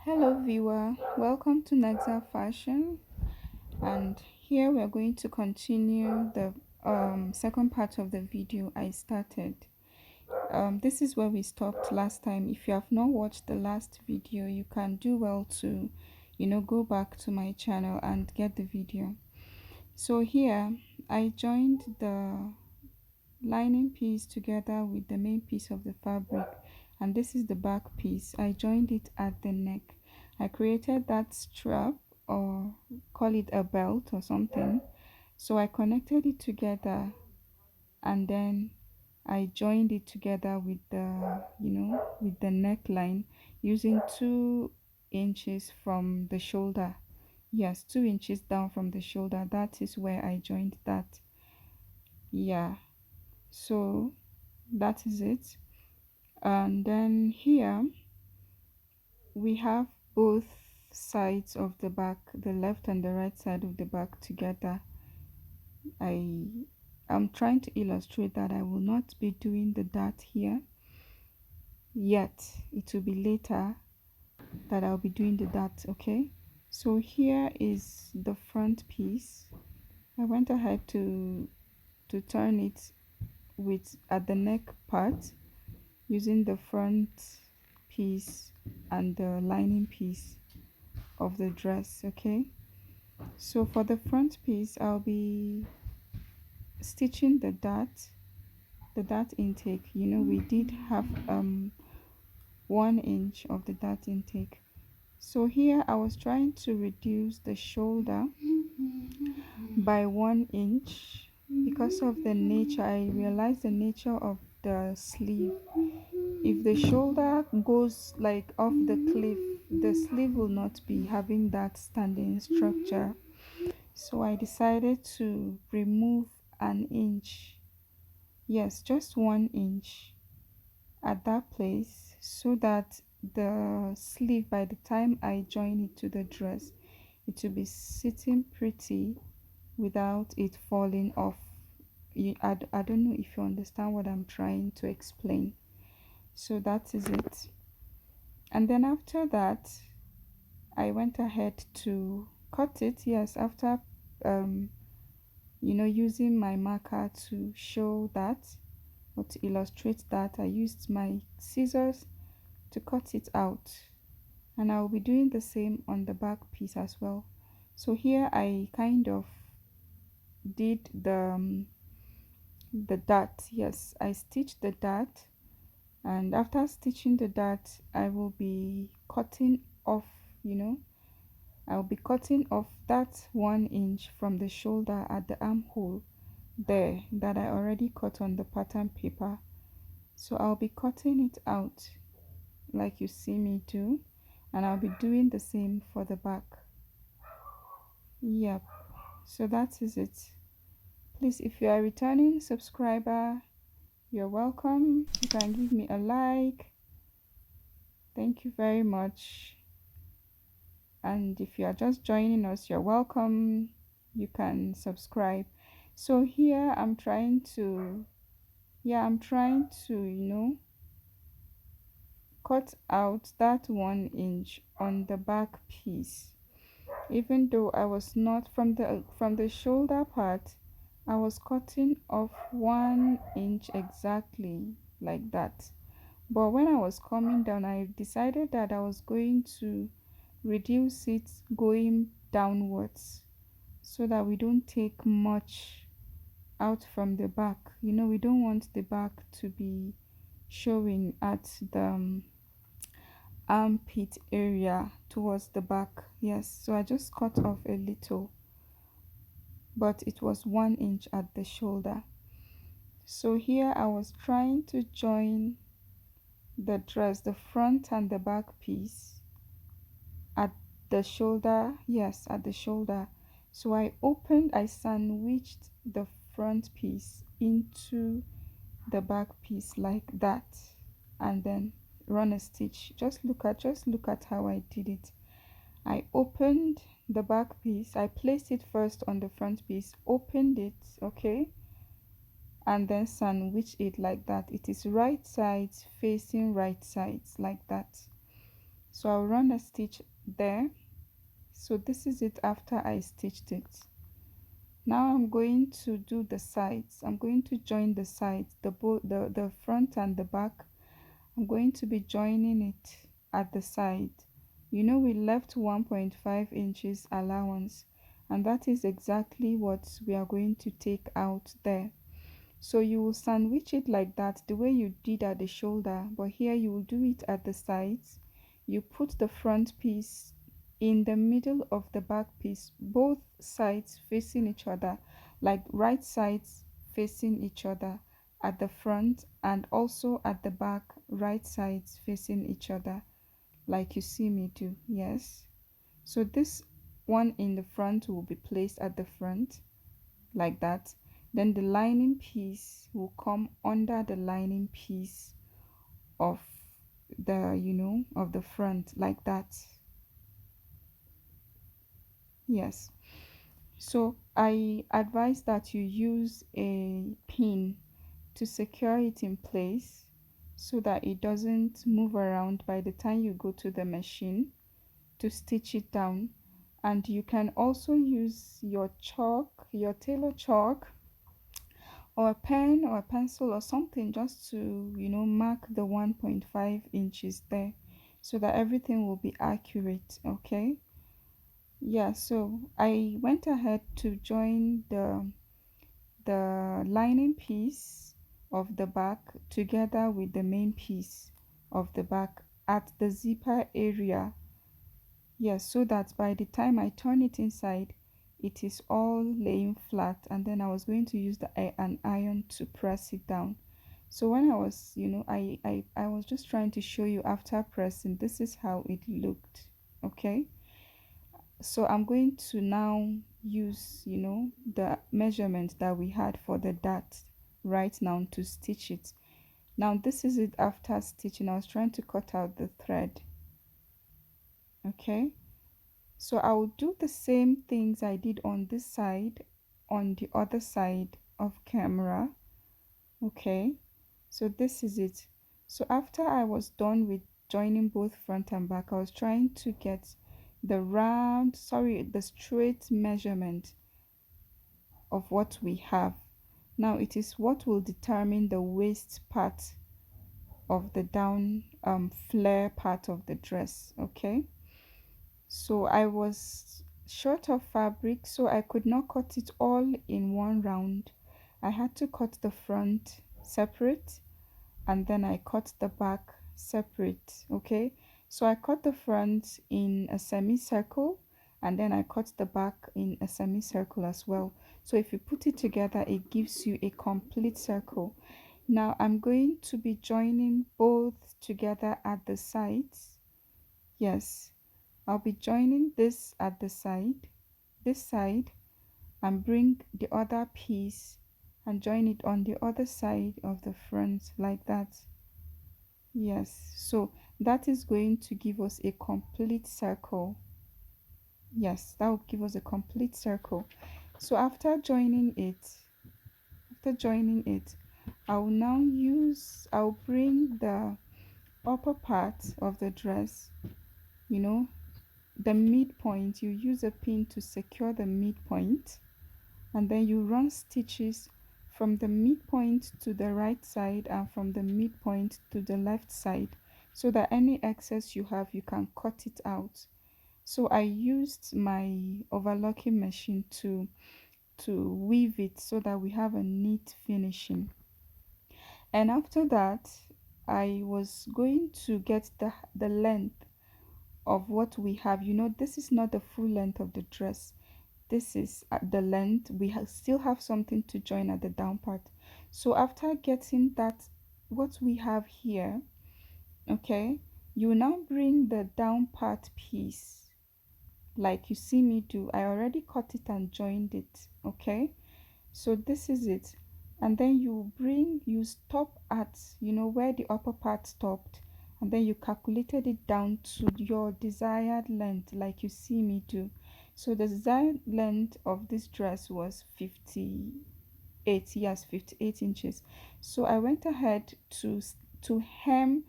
Hello viewer, welcome to Nexa Fashion, and here we are going to continue the second part of the video I started. This is where we stopped last time. If you have not watched the last video, you can do well to go back to my channel and get the video. So here I joined the lining piece together with the main piece of the fabric, and this is the back piece. I joined it at the neck. I created that strap, or call it a belt or something. So I connected it together, and then I joined it together with the neckline using 2 inches from the shoulder. Yes, 2 inches down from the shoulder. That is where I joined that. Yeah, so that is it. And then here we have both sides of the back, the left and the right side of the back together. I am trying to illustrate that I will not be doing the dart here yet. It will be later that I'll be doing the dart. Okay, so here is the front piece. I went ahead to turn it with at the neck part using the front piece and the lining piece of the dress. Okay, so for the front piece I'll be stitching the dart intake. We did have 1 inch of the dart intake. So here I was trying to reduce the shoulder by 1 inch because of the nature. I realized the nature of the sleeve. If the shoulder goes like off the cliff, the sleeve will not be having that standing structure. So I decided to remove an inch, yes, just 1 inch at that place, so that the sleeve, by the time I join it to the dress, it will be sitting pretty without it falling off. I don't know if you understand what I'm trying to explain. So that is it. And then after that I went ahead to cut it. Yes, after using my marker to show that, or to illustrate that, I used my scissors to cut it out, and I will be doing the same on the back piece as well. So here I kind of did the dart. Yes, I stitched the dart, and after stitching the dart I will be cutting off, I'll be cutting off that 1 inch from the shoulder at the armhole there that I already cut on the pattern paper. So I'll be cutting it out like you see me do, and I'll be doing the same for the back. Yep, so that is it. Please, if you are a returning subscriber, you're welcome. You can give me a like. Thank you very much. And if you are just joining us, you're welcome. You can subscribe. So here I'm trying to cut out that 1 inch on the back piece. Even though I was not from the shoulder part, I was cutting off 1 inch exactly like that. But when I was coming down, I decided that I was going to reduce it going downwards, so that we don't take much out from the back. We don't want the back to be showing at the armpit area towards the back. Yes, so I just cut off a little, but it was 1 inch at the shoulder. So here I was trying to join the dress, the front and the back piece, at the shoulder. Yes, at the shoulder. So I sandwiched the front piece into the back piece like that, and then run a stitch. Just look at how I did it. I opened the back piece, I placed it first on the front piece, opened it, okay, and then sandwich it like that. It is right sides facing right sides like that. So I'll run a stitch there. So this is it after I stitched it. Now I'm going to do the sides. I'm going to join the sides, the front and the back. I'm going to be joining it at the side. You know, we left 1.5 inches allowance, and that is exactly what we are going to take out there. So you will sandwich it like that, the way you did at the shoulder, but here you will do it at the sides. You put the front piece in the middle of the back piece, both sides facing each other, like right sides facing each other at the front, and also at the back, right sides facing each other, like you see me do. Yes. So this one in the front will be placed at the front like that. Then the lining piece will come under the lining piece of the, of the front, like that. Yes. So I advise that you use a pin to secure it in place so that it doesn't move around by the time you go to the machine to stitch it down. And you can also use your chalk, your tailor chalk, or a pen or a pencil or something, just to mark the 1.5 inches there so that everything will be accurate. Okay. Yeah, so I went ahead to join the lining piece of the back together with the main piece of the back at the zipper area. Yes, so that by the time I turn it inside, it is all laying flat, and then I was going to use an iron to press it down. So when I was, I was just trying to show you after pressing, this is how it looked. Okay. So I'm going to now use, the measurement that we had for the dart right now to stitch it. Now this is it after stitching. I was trying to cut out the thread. Okay. So I will do the same things I did on this side on the other side of camera. Okay, so this is it. So after I was done with joining both front and back, I was trying to get the straight measurement of what we have. Now it is what will determine the waist part of the down flare part of the dress. Okay, so I was short of fabric, so I could not cut it all in one round. I had to cut the front separate, and then I cut the back separate. Okay, so I cut the front in a semicircle, and then I cut the back in a semicircle as well. So if you put it together, it gives you a complete circle. Now I'm going to be joining both together at the sides. Yes, I'll be joining this at the side, this side, and bring the other piece and join it on the other side of the front like that. Yes, so that is going to give us a complete circle. Yes, that will give us a complete circle. So after joining it, I'll bring the upper part of the dress, the midpoint. You use a pin to secure the midpoint, and then you run stitches from the midpoint to the right side and from the midpoint to the left side, so that any excess you have, you can cut it out. So I used my overlocking machine to weave it so that we have a neat finishing. And after that, I was going to get the length of what we have. This is not the full length of the dress. This is at the length. We still have something to join at the down part. So after getting that, what we have here, okay, you now bring the down part piece like you see me do. I already cut it and joined it. Okay, so this is it. And then you stop at where the upper part stopped, and then you calculated it down to your desired length like you see me do. So the desired length of this dress was 58, yes, 58 inches. So I went ahead to hem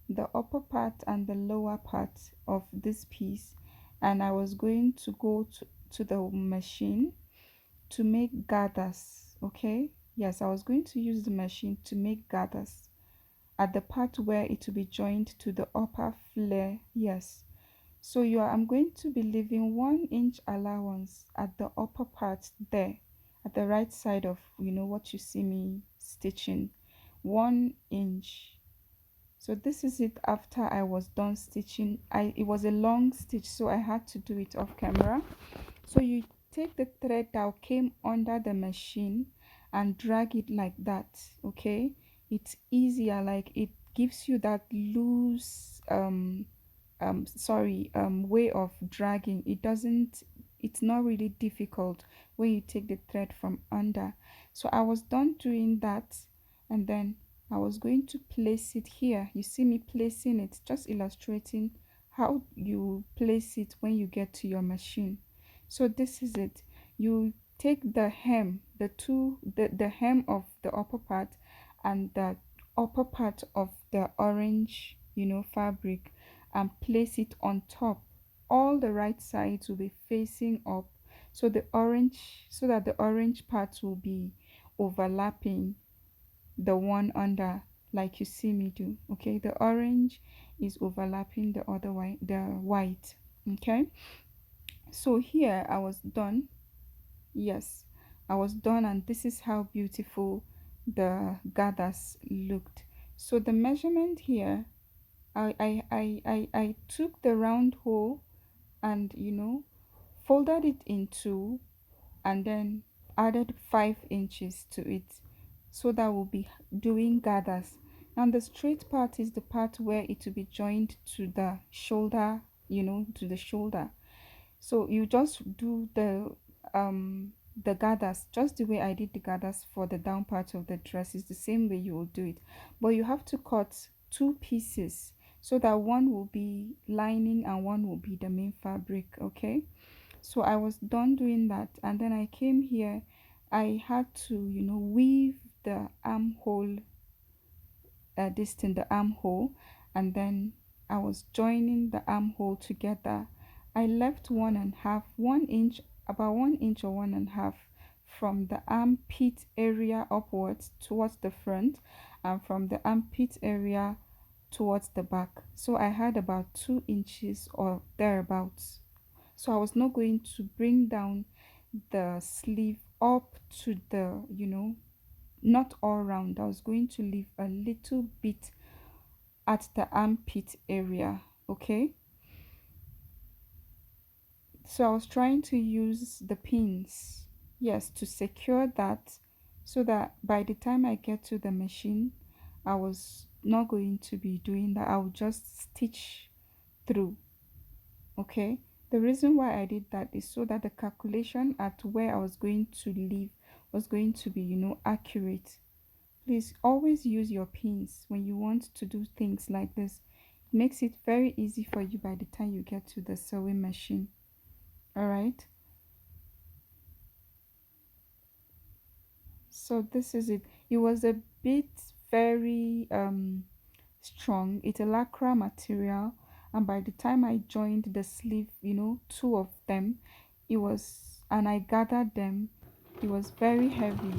the upper part and the lower part of this piece, and I was going to go to the machine to make gathers. Okay, yes, I was going to use the machine to make gathers at the part where it will be joined to the upper flare. Yes, so I'm going to be leaving 1 inch allowance at the upper part there, at the right side of what you see me stitching. 1 inch. So this is it after I was done stitching. It was a long stitch, so I had to do it off camera. So you take the thread that came under the machine and drag it like that. Okay, it's easier, like it gives you that loose way of dragging. It's not really difficult when you take the thread from under. So I was done doing that, and then I was going to place it here. You see me placing it, just illustrating how you place it when you get to your machine. So this is it. You take the hem, the hem of the upper part and the upper part of the orange fabric, and place it on top. All the right sides will be facing up, so that the orange part will be overlapping the one under, like you see me do. Okay, the orange is overlapping the other white, the white. Okay, so here I was done. Yes, I was done, and this is how beautiful the gathers looked. So the measurement here, I took the round hole and folded it in two, and then added 5 inches to it, so that we'll be doing gathers. Now the straight part is the part where it will be joined to the shoulder, to the shoulder. So you just do the gathers just the way I did the gathers for the down part of the dress. Is the same way you will do it, but you have to cut two pieces so that one will be lining and one will be the main fabric. Okay, so I was done doing that, and then I came here. I had to weave the armhole, the armhole, and then I was joining the armhole together. I left 1.5 1 inch, about 1 inch or 1.5, from the armpit area upwards towards the front, and from the armpit area towards the back. So I had about 2 inches or thereabouts. So I was not going to bring down the sleeve up to the not all round. I was going to leave a little bit at the armpit area. Okay, so I was trying to use the pins, yes, to secure that, so that by the time I get to the machine, I was not going to be doing that. I would just stitch through. Okay, the reason why I did that is so that the calculation at where I was going to leave was going to be accurate. Please always use your pins when you want to do things like this. It makes it very easy for you by the time you get to the sewing machine. All right, so this is it. It was a bit very strong. It's a lycra material, and by the time I joined the sleeve, two of them, and I gathered them, it was very heavy.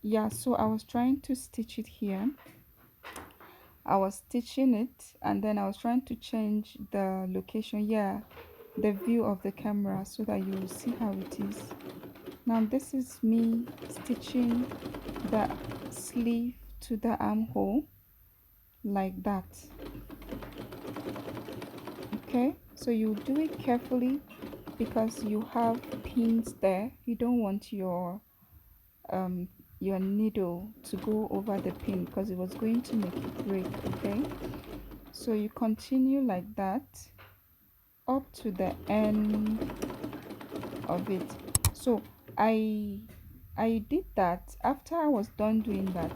Yeah, so I was trying to stitch it here. I was stitching it, and then I was trying to change the location, yeah, the view of the camera, so that you will see how it is. Now this is me stitching the sleeve to the armhole like that. Okay, so you do it carefully because you have pins there. You don't want your needle to go over the pin, because it was going to make it break. Okay, so you continue like that up to the end of it. So I did that. After I was done doing that,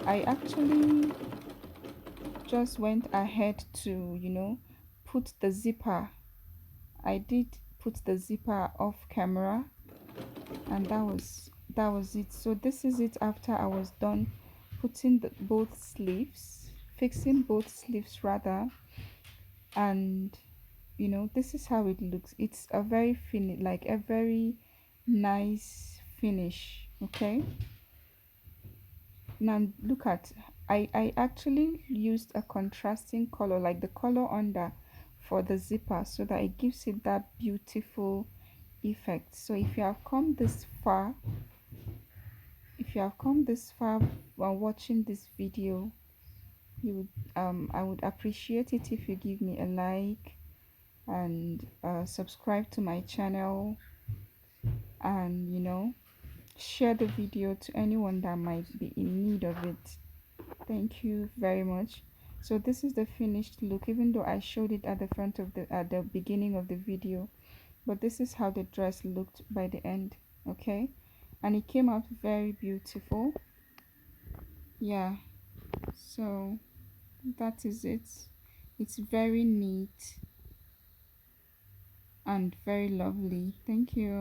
I actually just went ahead to put the zipper. I did put the zipper off camera, and that was it. So this is it after I was done putting both sleeves, fixing both sleeves rather, and this is how it looks. It's a very like a very nice finish. Okay, now look at, I actually used a contrasting color, like the color under, for the zipper, so that it gives it that beautiful effect. So if you have come this far while watching this video, you would I would appreciate it if you give me a like and subscribe to my channel, and share the video to anyone that might be in need of it. Thank you very much. So this is the finished look, even though I showed it at the front of the at the beginning of the video, but this is how the dress looked by the end. Okay, and it came out very beautiful. Yeah, so that is it. It's very neat and very lovely. Thank you.